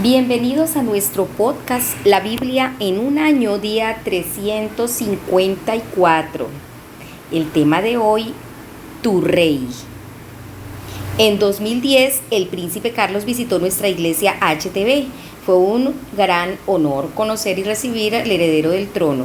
Bienvenidos a nuestro podcast La Biblia en un año, día 354. El tema de hoy, tu rey. En 2010, el príncipe Carlos visitó nuestra iglesia HTV. Fue un gran honor conocer y recibir al heredero del trono,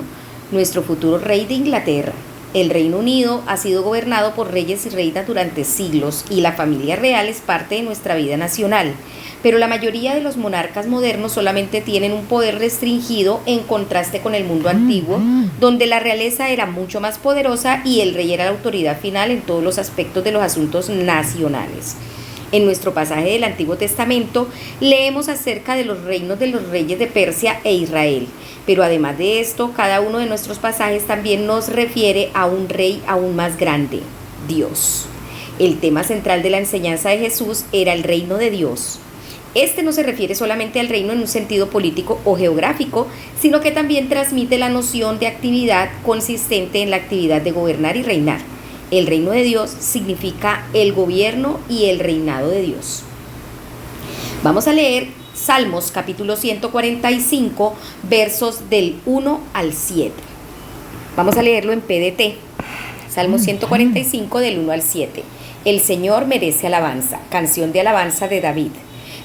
nuestro futuro rey de Inglaterra. El Reino Unido ha sido gobernado por reyes y reinas durante siglos y la familia real es parte de nuestra vida nacional. Pero la mayoría de los monarcas modernos solamente tienen un poder restringido en contraste con el mundo antiguo, donde la realeza era mucho más poderosa y el rey era la autoridad final en todos los aspectos de los asuntos nacionales. En nuestro pasaje del Antiguo Testamento leemos acerca de los reinos de los reyes de Persia e Israel, pero además de esto, cada uno de nuestros pasajes también nos refiere a un rey aún más grande, Dios. El tema central de la enseñanza de Jesús era el reino de Dios. Este no se refiere solamente al reino en un sentido político o geográfico, sino que también transmite la noción de actividad consistente en la actividad de gobernar y reinar. El reino de Dios significa el gobierno y el reinado de Dios. Vamos a leer Salmos capítulo 145, versos del 1 al 7. Vamos a leerlo en PDT. Salmos 145 del 1 al 7. El Señor merece alabanza. Canción de alabanza de David.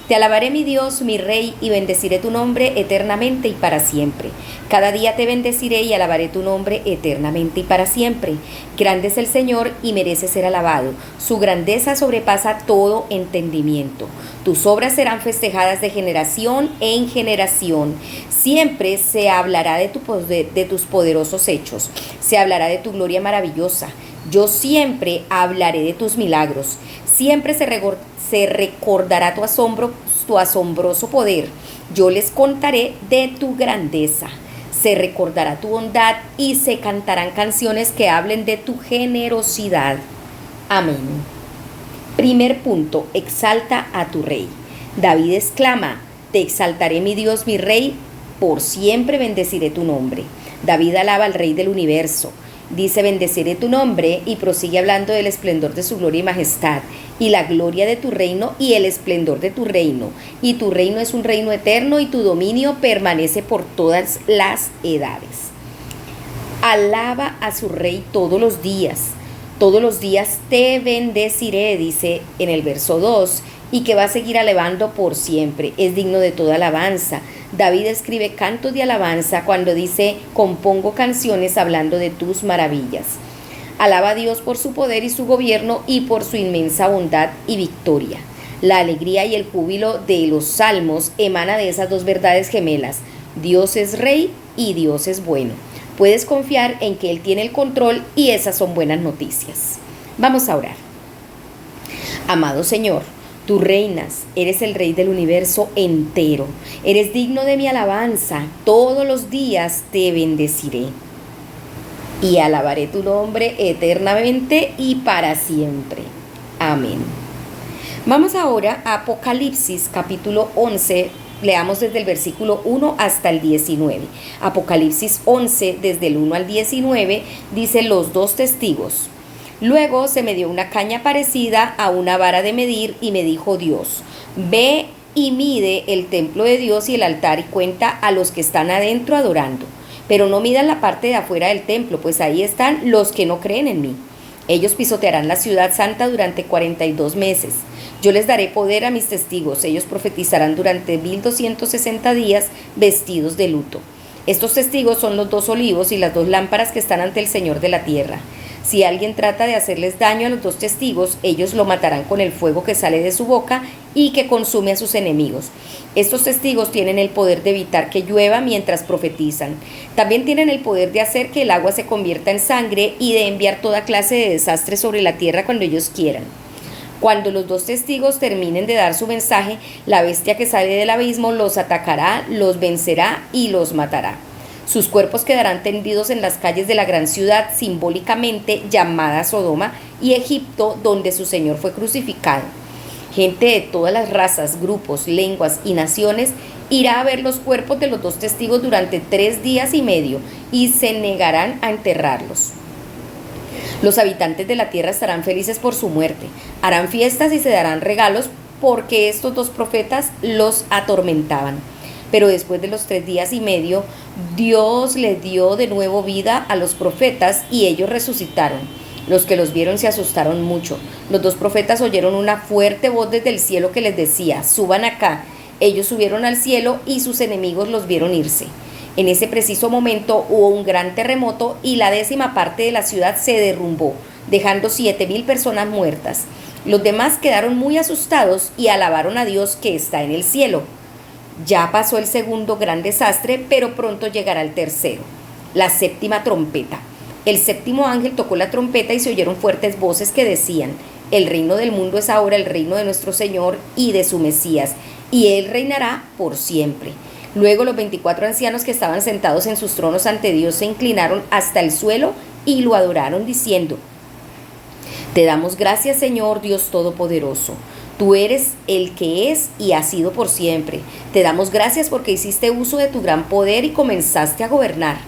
Te alabaré, mi Dios, mi Rey, y bendeciré tu nombre eternamente y para siempre. Cada día te bendeciré y alabaré tu nombre eternamente y para siempre. Grande es el Señor y merece ser alabado. Su grandeza sobrepasa todo entendimiento. Tus obras serán festejadas de generación en generación. Siempre se hablará de tus poderosos hechos. Se hablará de tu gloria maravillosa. Yo siempre hablaré de tus milagros. Siempre se recordará tu asombroso poder. Yo les contaré de tu grandeza. Se recordará tu bondad y se cantarán canciones que hablen de tu generosidad. Amén. Primer punto, exalta a tu rey. David exclama, te exaltaré, mi Dios, mi rey, por siempre bendeciré tu nombre. David alaba al rey del universo. Dice, bendeciré tu nombre, y prosigue hablando del esplendor de su gloria y majestad, y la gloria de tu reino y el esplendor de tu reino. Y tu reino es un reino eterno, y tu dominio permanece por todas las edades. Alaba a su rey todos los días. Todos los días te bendeciré, dice en el verso 2, y que va a seguir alabando por siempre. Es digno de toda alabanza. David escribe cantos de alabanza cuando dice, compongo canciones hablando de tus maravillas. Alaba a Dios por su poder y su gobierno y por su inmensa bondad y victoria. La alegría y el júbilo de los salmos emana de esas dos verdades gemelas. Dios es rey y Dios es bueno. Puedes confiar en que Él tiene el control y esas son buenas noticias. Vamos a orar. Amado Señor, tú reinas, eres el Rey del universo entero. Eres digno de mi alabanza. Todos los días te bendeciré y alabaré tu nombre eternamente y para siempre. Amén. Vamos ahora a Apocalipsis capítulo 11. Leamos desde el versículo 1 hasta el 19. Apocalipsis 11, desde el 1 al 19, dice los dos testigos. Luego se me dio una caña parecida a una vara de medir y me dijo Dios, ve y mide el templo de Dios y el altar y cuenta a los que están adentro adorando. Pero no midan la parte de afuera del templo, pues ahí están los que no creen en mí. Ellos pisotearán la ciudad santa durante 42 meses. Yo les daré poder a mis testigos. Ellos profetizarán durante 1260 días vestidos de luto. Estos testigos son los dos olivos y las dos lámparas que están ante el Señor de la tierra. Si alguien trata de hacerles daño a los dos testigos, ellos lo matarán con el fuego que sale de su boca y que consume a sus enemigos. Estos testigos tienen el poder de evitar que llueva mientras profetizan. También tienen el poder de hacer que el agua se convierta en sangre y de enviar toda clase de desastres sobre la tierra cuando ellos quieran. Cuando los dos testigos terminen de dar su mensaje, la bestia que sale del abismo los atacará, los vencerá y los matará. Sus cuerpos quedarán tendidos en las calles de la gran ciudad, simbólicamente llamada Sodoma y Egipto, donde su Señor fue crucificado. Gente de todas las razas, grupos, lenguas y naciones irá a ver los cuerpos de los dos testigos durante 3 días y medio y se negarán a enterrarlos. Los habitantes de la tierra estarán felices por su muerte, harán fiestas y se darán regalos porque estos dos profetas los atormentaban. Pero después de los 3 días y medio, Dios le dio de nuevo vida a los profetas y ellos resucitaron. Los que los vieron se asustaron mucho. Los dos profetas oyeron una fuerte voz desde el cielo que les decía: suban acá. Ellos subieron al cielo y sus enemigos los vieron irse. En ese preciso momento hubo un gran terremoto y la 10ª parte de la ciudad se derrumbó, dejando 7,000 personas muertas. Los demás quedaron muy asustados y alabaron a Dios que está en el cielo. Ya pasó el segundo gran desastre, pero pronto llegará el tercero, la 7ª trompeta. El 7º ángel tocó la trompeta y se oyeron fuertes voces que decían: el reino del mundo es ahora el reino de nuestro Señor y de su Mesías, y Él reinará por siempre. Luego los 24 ancianos que estaban sentados en sus tronos ante Dios se inclinaron hasta el suelo y lo adoraron diciendo: te damos gracias, Señor Dios Todopoderoso. Tú eres el que es y ha sido por siempre. Te damos gracias porque hiciste uso de tu gran poder y comenzaste a gobernar.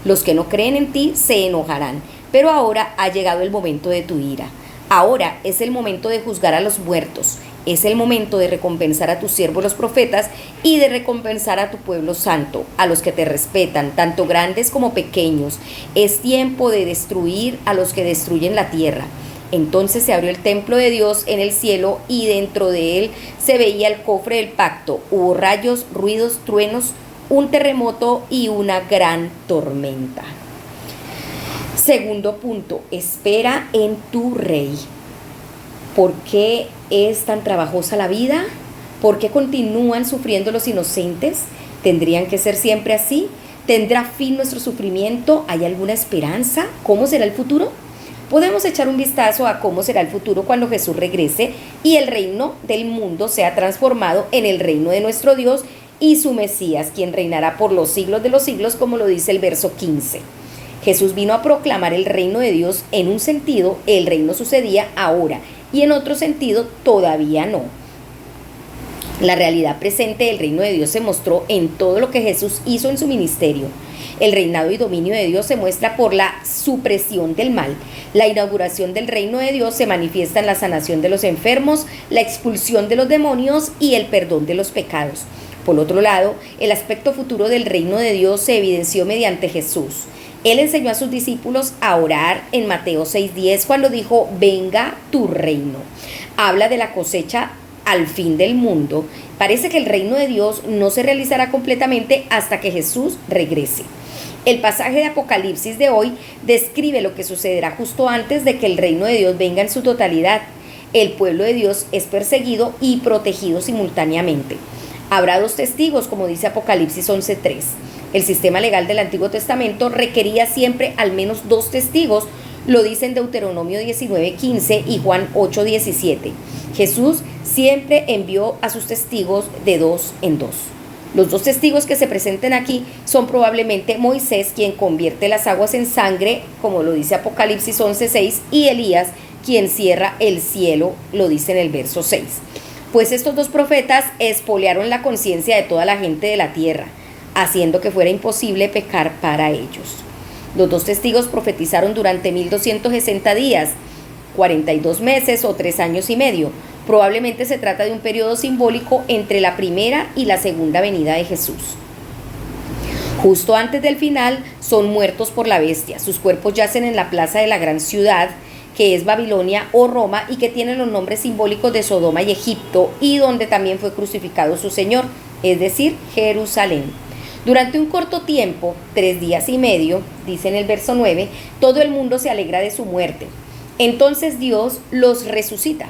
Los que no creen en ti se enojarán, pero ahora ha llegado el momento de tu ira. Ahora es el momento de juzgar a los muertos. Es el momento de recompensar a tus siervos los profetas y de recompensar a tu pueblo santo, a los que te respetan, tanto grandes como pequeños. Es tiempo de destruir a los que destruyen la tierra. Entonces se abrió el templo de Dios en el cielo y dentro de él se veía el cofre del pacto. Hubo rayos, ruidos, truenos, un terremoto y una gran tormenta. Segundo punto, espera en tu rey. ¿Por qué es tan trabajosa la vida? ¿Por qué continúan sufriendo los inocentes? ¿Tendrían que ser siempre así? ¿Tendrá fin nuestro sufrimiento? ¿Hay alguna esperanza? ¿Cómo será el futuro? Podemos echar un vistazo a cómo será el futuro cuando Jesús regrese y el reino del mundo sea transformado en el reino de nuestro Dios y su Mesías, quien reinará por los siglos de los siglos, como lo dice el verso 15. Jesús vino a proclamar el reino de Dios. En un sentido, el reino sucedía ahora y en otro sentido, todavía no. La realidad presente del reino de Dios se mostró en todo lo que Jesús hizo en su ministerio. El reinado y dominio de Dios se muestra por la supresión del mal. La inauguración del reino de Dios se manifiesta en la sanación de los enfermos, la expulsión de los demonios y el perdón de los pecados. Por otro lado, el aspecto futuro del reino de Dios se evidenció mediante Jesús. Él enseñó a sus discípulos a orar en Mateo 6:10 cuando dijo: venga tu reino. Habla de la cosecha al fin del mundo. Parece que el reino de Dios no se realizará completamente hasta que Jesús regrese. El pasaje de Apocalipsis de hoy describe lo que sucederá justo antes de que el reino de Dios venga en su totalidad. El pueblo de Dios es perseguido y protegido simultáneamente. Habrá 2 testigos, como dice Apocalipsis 11:3. El sistema legal del Antiguo Testamento requería siempre al menos 2 testigos, lo dicen Deuteronomio 19:15 y Juan 8:17. Jesús siempre envió a sus testigos de 2 en 2. Los 2 testigos que se presenten aquí son probablemente Moisés, quien convierte las aguas en sangre, como lo dice Apocalipsis 11:6, y Elías, quien cierra el cielo, lo dice en el verso 6. Pues estos 2 profetas expoliaron la conciencia de toda la gente de la tierra, haciendo que fuera imposible pecar para ellos. Los 2 testigos profetizaron durante 1260 días, 42 meses o 3 años y medio. Probablemente se trata de un periodo simbólico entre la primera y la segunda venida de Jesús. Justo antes del final son muertos por la bestia. Sus cuerpos yacen en la plaza de la gran ciudad, que es Babilonia o Roma, y que tiene los nombres simbólicos de Sodoma y Egipto, y donde también fue crucificado su Señor, es decir, Jerusalén. Durante un corto tiempo, 3 días y medio, dice en el verso 9, todo el mundo se alegra de su muerte. Entonces Dios los resucita.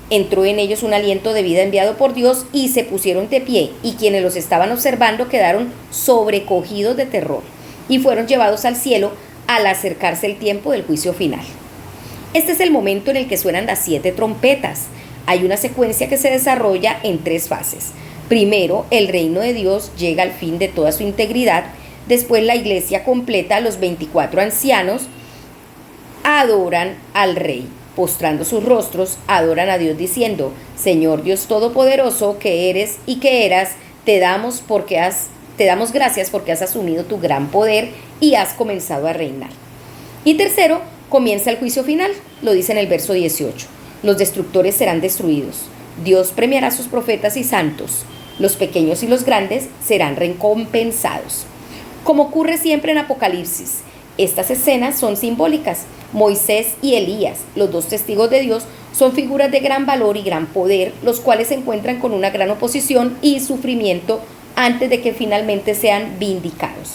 Entró en ellos un aliento de vida enviado por Dios y se pusieron de pie, y quienes los estaban observando quedaron sobrecogidos de terror y fueron llevados al cielo al acercarse el tiempo del juicio final. Este es el momento en el que suenan las 7 trompetas. Hay una secuencia que se desarrolla en 3 fases. Primero, el reino de Dios llega al fin de toda su integridad. Después, la iglesia completa, los 24 ancianos, adoran al rey. Postrando sus rostros, adoran a Dios diciendo: Señor Dios Todopoderoso, que eres y que eras, te damos gracias porque has asumido tu gran poder y has comenzado a reinar. Y tercero, comienza el juicio final, lo dice en el verso 18. Los destructores serán destruidos. Dios premiará a sus profetas y santos. Los pequeños y los grandes serán recompensados. Como ocurre siempre en Apocalipsis, estas escenas son simbólicas. Moisés y Elías, los dos testigos de Dios, son figuras de gran valor y gran poder, los cuales se encuentran con una gran oposición y sufrimiento antes de que finalmente sean vindicados.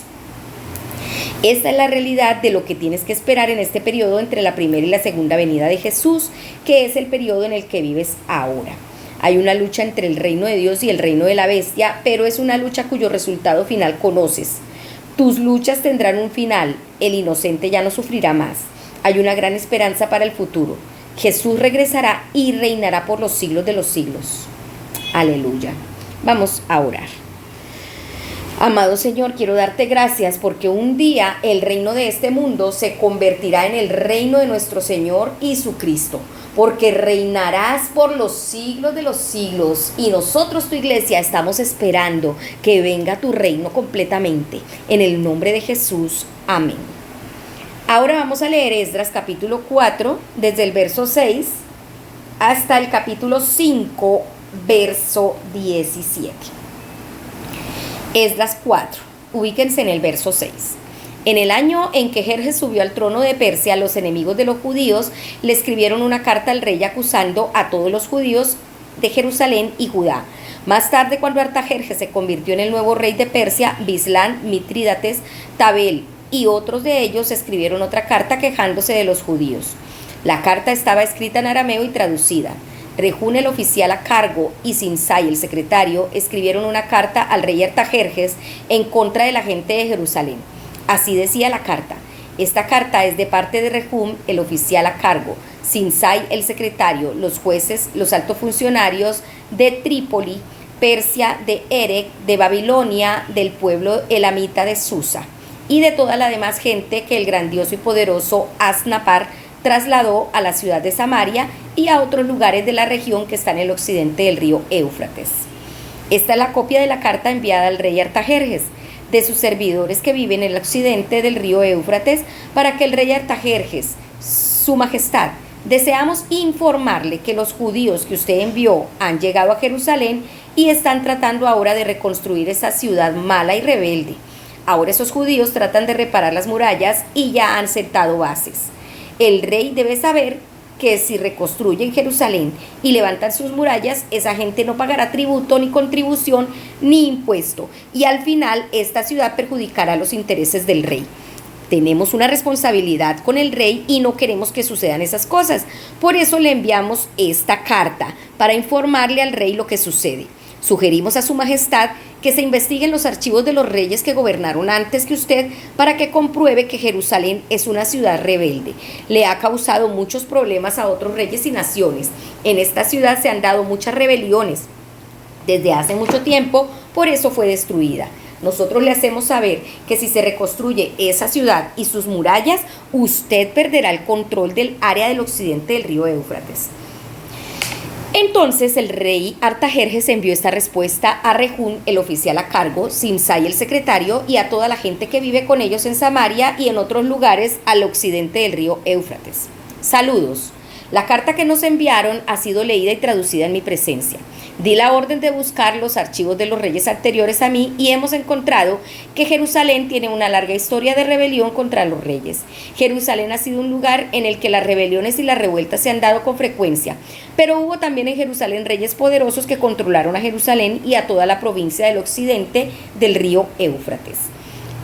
Esta es la realidad de lo que tienes que esperar en este periodo entre la primera y la segunda venida de Jesús, que es el periodo en el que vives ahora. Hay una lucha entre el reino de Dios y el reino de la bestia, pero es una lucha cuyo resultado final conoces. Tus luchas tendrán un final, el inocente ya no sufrirá más. Hay una gran esperanza para el futuro. Jesús regresará y reinará por los siglos de los siglos. Aleluya. Vamos a orar. Amado Señor, quiero darte gracias porque un día el reino de este mundo se convertirá en el reino de nuestro Señor Jesucristo, porque reinarás por los siglos de los siglos y nosotros, tu iglesia, estamos esperando que venga tu reino completamente. En el nombre de Jesús, amén. Ahora vamos a leer Esdras capítulo 4, desde el verso 6 hasta el capítulo 5, verso 17. Esdras 4, ubíquense en el verso 6. En el año en que Jerjes subió al trono de Persia, los enemigos de los judíos le escribieron una carta al rey acusando a todos los judíos de Jerusalén y Judá. Más tarde, cuando Artajerjes se convirtió en el nuevo rey de Persia, Bislán, Mitrídates, Tabel y otros de ellos escribieron otra carta quejándose de los judíos. La carta estaba escrita en arameo y traducida. Rehún, el oficial a cargo, y Sinsai, el secretario, escribieron una carta al rey Artajerjes en contra de la gente de Jerusalén. Así decía la carta: esta carta es de parte de Rehum, el oficial a cargo, Sinsai, el secretario, los jueces, los altos funcionarios de Trípoli, Persia, de Erech, de Babilonia, del pueblo elamita de Susa, y de toda la demás gente que el grandioso y poderoso Asnapar trasladó a la ciudad de Samaria y a otros lugares de la región que está en el occidente del río Éufrates. Esta es la copia de la carta enviada al rey Artajerjes, de sus servidores que viven en el occidente del río Éufrates, para que el rey Artajerjes, su majestad, deseamos informarle que los judíos que usted envió han llegado a Jerusalén y están tratando ahora de reconstruir esa ciudad mala y rebelde. Ahora esos judíos tratan de reparar las murallas y ya han sentado bases. El rey debe saber que si reconstruyen Jerusalén y levantan sus murallas, esa gente no pagará tributo, ni contribución, ni impuesto. Y al final, esta ciudad perjudicará los intereses del rey. Tenemos una responsabilidad con el rey y no queremos que sucedan esas cosas. Por eso le enviamos esta carta, para informarle al rey lo que sucede. Sugerimos a su majestad que se investiguen los archivos de los reyes que gobernaron antes que usted para que compruebe que Jerusalén es una ciudad rebelde. Le ha causado muchos problemas a otros reyes y naciones. En esta ciudad se han dado muchas rebeliones desde hace mucho tiempo, por eso fue destruida. Nosotros le hacemos saber que si se reconstruye esa ciudad y sus murallas, usted perderá el control del área del occidente del río Éufrates. Entonces el rey Artajerjes envió esta respuesta a Rehún, el oficial a cargo, Simsai, el secretario, y a toda la gente que vive con ellos en Samaria y en otros lugares al occidente del río Éufrates. Saludos. La carta que nos enviaron ha sido leída y traducida en mi presencia. Di la orden de buscar los archivos de los reyes anteriores a mí y hemos encontrado que Jerusalén tiene una larga historia de rebelión contra los reyes. Jerusalén ha sido un lugar en el que las rebeliones y las revueltas se han dado con frecuencia, pero hubo también en Jerusalén reyes poderosos que controlaron a Jerusalén y a toda la provincia del occidente del río Éufrates.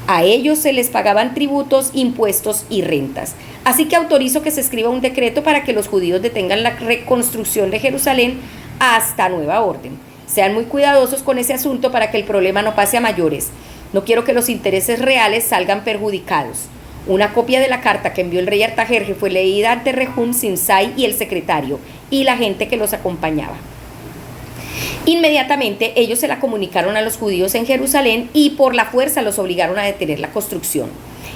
A ellos se les pagaban tributos, impuestos y rentas. Así que autorizo que se escriba un decreto para que los judíos detengan la reconstrucción de Jerusalén hasta nueva orden. Sean muy cuidadosos con ese asunto para que el problema no pase a mayores. No quiero que los intereses reales salgan perjudicados. Una copia de la carta que envió el rey Artajerjes fue leída ante Rehum, Simsai y el secretario y la gente que los acompañaba. Inmediatamente ellos se la comunicaron a los judíos en Jerusalén y por la fuerza los obligaron a detener la construcción.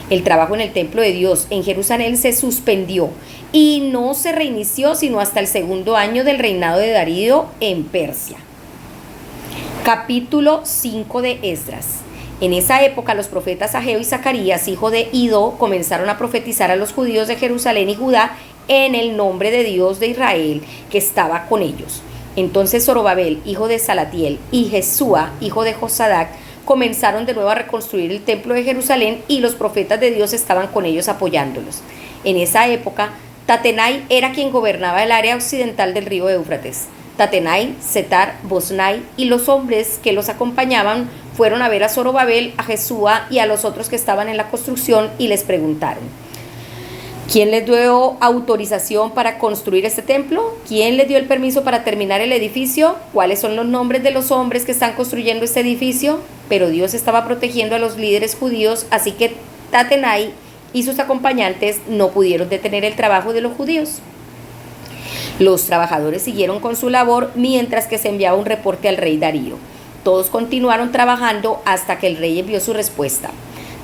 El trabajo en el templo de Dios en Jerusalén se suspendió y no se reinició sino hasta el segundo año del reinado de Darío en Persia. Capítulo 5 de Esdras. En esa época los profetas Ageo y Zacarías, hijo de Ido, comenzaron a profetizar a los judíos de Jerusalén y Judá en el nombre de Dios de Israel que estaba con ellos. Entonces Zorobabel, hijo de Salatiel, y Jesúa, hijo de Josadac, comenzaron de nuevo a reconstruir el templo de Jerusalén y los profetas de Dios estaban con ellos apoyándolos. En esa época, Tatenai era quien gobernaba el área occidental del río Éufrates. Tatenai, Setar, Boznai y los hombres que los acompañaban fueron a ver a Zorobabel, a Jesúa y a los otros que estaban en la construcción y les preguntaron: ¿quién les dio autorización para construir este templo? ¿Quién les dio el permiso para terminar el edificio? ¿Cuáles son los nombres de los hombres que están construyendo este edificio? Pero Dios estaba protegiendo a los líderes judíos, así que Tatenai y sus acompañantes no pudieron detener el trabajo de los judíos. Los trabajadores siguieron con su labor mientras que se enviaba un reporte al rey Darío. Todos continuaron trabajando hasta que el rey envió su respuesta.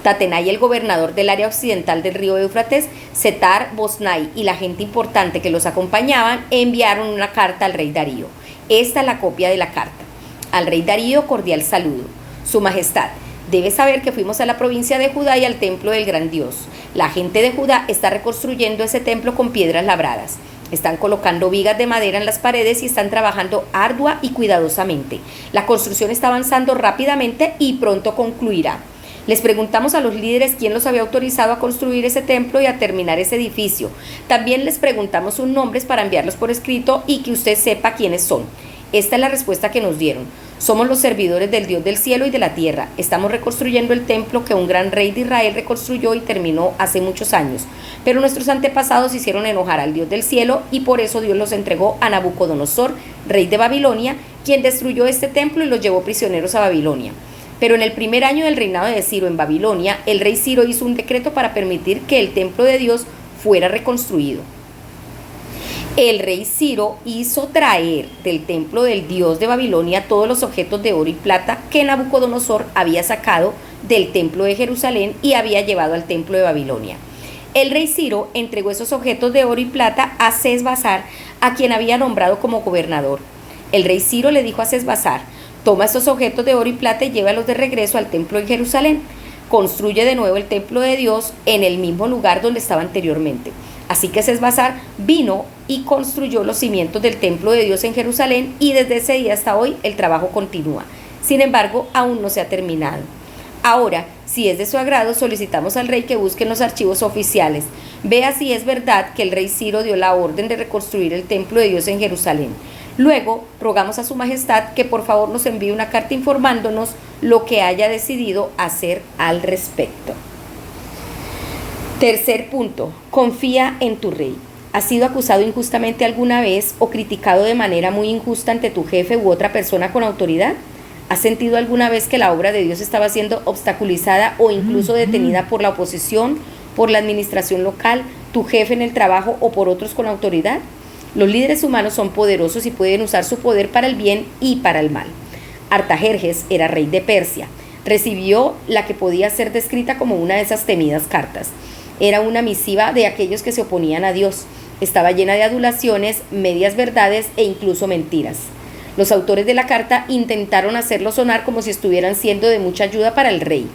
Tatenai, el gobernador del área occidental del río Éufrates, Setar, Boznai y la gente importante que los acompañaban enviaron una carta al rey Darío. Esta es la copia de la carta. Al rey Darío, cordial saludo. Su Majestad, debe saber que fuimos a la provincia de Judá y al templo del gran Dios. La gente de Judá está reconstruyendo ese templo con piedras labradas. Están colocando vigas de madera en las paredes y están trabajando ardua y cuidadosamente. La construcción está avanzando rápidamente y pronto concluirá. Les preguntamos a los líderes quién los había autorizado a construir ese templo y a terminar ese edificio. También les preguntamos sus nombres para enviarlos por escrito y que usted sepa quiénes son. Esta es la respuesta que nos dieron. Somos los servidores del Dios del cielo y de la tierra. Estamos reconstruyendo el templo que un gran rey de Israel reconstruyó y terminó hace muchos años. Pero nuestros antepasados hicieron enojar al Dios del cielo y por eso Dios los entregó a Nabucodonosor, rey de Babilonia, quien destruyó este templo y los llevó prisioneros a Babilonia. Pero en el primer año del reinado de Ciro en Babilonia, el rey Ciro hizo un decreto para permitir que el templo de Dios fuera reconstruido. El rey Ciro hizo traer del templo del dios de Babilonia todos los objetos de oro y plata que Nabucodonosor había sacado del templo de Jerusalén y había llevado al templo de Babilonia. El rey Ciro entregó esos objetos de oro y plata a Sesbazar, a quien había nombrado como gobernador. El rey Ciro le dijo a Sesbazar: toma estos objetos de oro y plata y llévalos de regreso al templo de Jerusalén. Construye de nuevo el templo de Dios en el mismo lugar donde estaba anteriormente. Así que Sesbazar vino y construyó los cimientos del templo de Dios en Jerusalén y desde ese día hasta hoy el trabajo continúa. Sin embargo, aún no se ha terminado. Ahora, si es de su agrado, solicitamos al rey que busque en los archivos oficiales. Vea si es verdad que el rey Ciro dio la orden de reconstruir el templo de Dios en Jerusalén. Luego, rogamos a su majestad que por favor nos envíe una carta informándonos lo que haya decidido hacer al respecto. Tercer punto, confía en tu rey. ¿Has sido acusado injustamente alguna vez o criticado de manera muy injusta ante tu jefe u otra persona con autoridad? ¿Has sentido alguna vez que la obra de Dios estaba siendo obstaculizada o incluso detenida por la oposición, por la administración local, tu jefe en el trabajo o por otros con autoridad? Los líderes humanos son poderosos y pueden usar su poder para el bien y para el mal. Artajerjes era rey de Persia. Recibió la que podía ser descrita como una de esas temidas cartas. Era una misiva de aquellos que se oponían a Dios. Estaba llena de adulaciones, medias verdades e incluso mentiras. Los autores de la carta intentaron hacerlo sonar como si estuvieran siendo de mucha ayuda para el rey.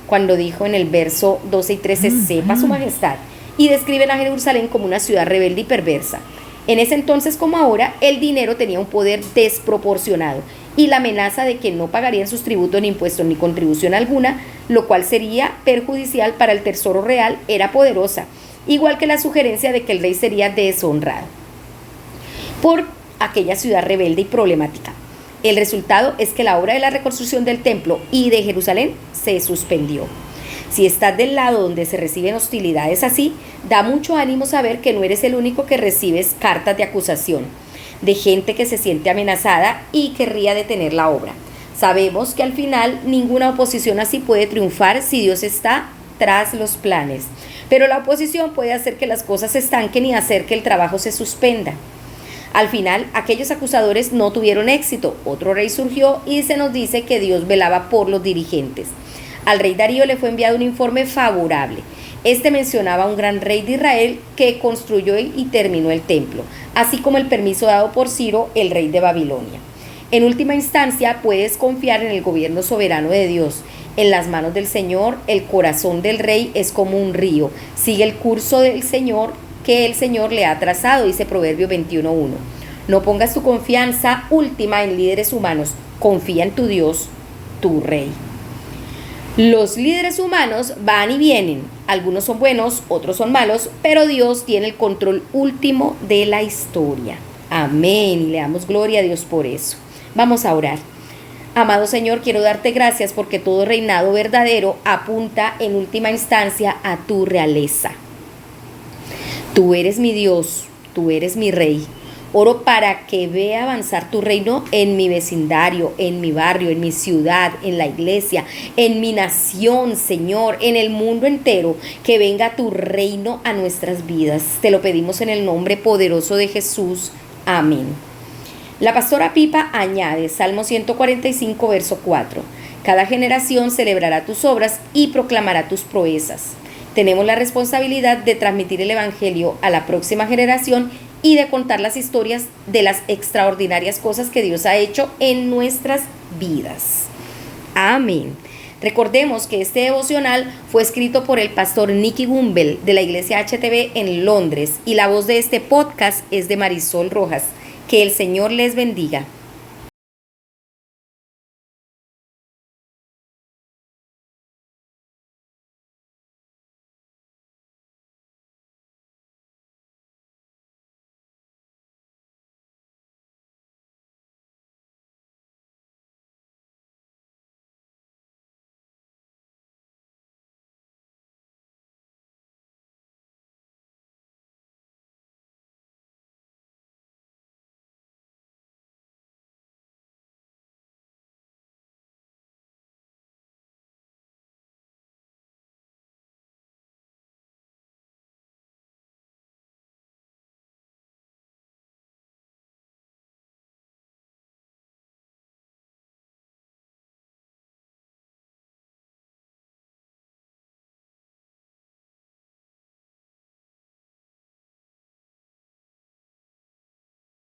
Cuando dijo en el verso 12 y 13, sepa su majestad, y describen a Jerusalén como una ciudad rebelde y perversa. En ese entonces como ahora, el dinero tenía un poder desproporcionado y la amenaza de que no pagarían sus tributos ni impuestos ni contribución alguna, lo cual sería perjudicial para el tesoro real, era poderosa, igual que la sugerencia de que el rey sería deshonrado por aquella ciudad rebelde y problemática. El resultado es que la obra de la reconstrucción del templo y de Jerusalén se suspendió. Si estás del lado donde se reciben hostilidades así, da mucho ánimo saber que no eres el único que recibes cartas de acusación, de gente que se siente amenazada y querría detener la obra. Sabemos que al final ninguna oposición así puede triunfar si Dios está tras los planes, pero la oposición puede hacer que las cosas se estanquen y hacer que el trabajo se suspenda. Al final, aquellos acusadores no tuvieron éxito, otro rey surgió y se nos dice que Dios velaba por los dirigentes. Al rey Darío le fue enviado un informe favorable. Este mencionaba a un gran rey de Israel que construyó y terminó el templo, así como el permiso dado por Ciro, el rey de Babilonia. En última instancia, puedes confiar en el gobierno soberano de Dios. En las manos del Señor, el corazón del rey es como un río. Sigue el curso del Señor que el Señor le ha trazado, dice Proverbio 21:1. No pongas tu confianza última en líderes humanos. Confía en tu Dios, tu Rey. Los líderes humanos van y vienen. Algunos son buenos, otros son malos, pero Dios tiene el control último de la historia. Amén. Y le damos gloria a Dios por eso. Vamos a orar. Amado Señor, quiero darte gracias porque todo reinado verdadero apunta en última instancia a tu realeza. Tú eres mi Dios, tú eres mi Rey. Oro para que vea avanzar tu reino en mi vecindario, en mi barrio, en mi ciudad, en la iglesia, en mi nación, Señor, en el mundo entero. Que venga tu reino a nuestras vidas. Te lo pedimos en el nombre poderoso de Jesús. Amén. La pastora Pipa añade, Salmo 145, verso 4. Cada generación celebrará tus obras y proclamará tus proezas. Tenemos la responsabilidad de transmitir el Evangelio a la próxima generación y de contar las historias de las extraordinarias cosas que Dios ha hecho en nuestras vidas. Amén. Recordemos que este devocional fue escrito por el pastor Nicky Gumbel de la iglesia HTV en Londres y la voz de este podcast es de Marisol Rojas. Que el Señor les bendiga.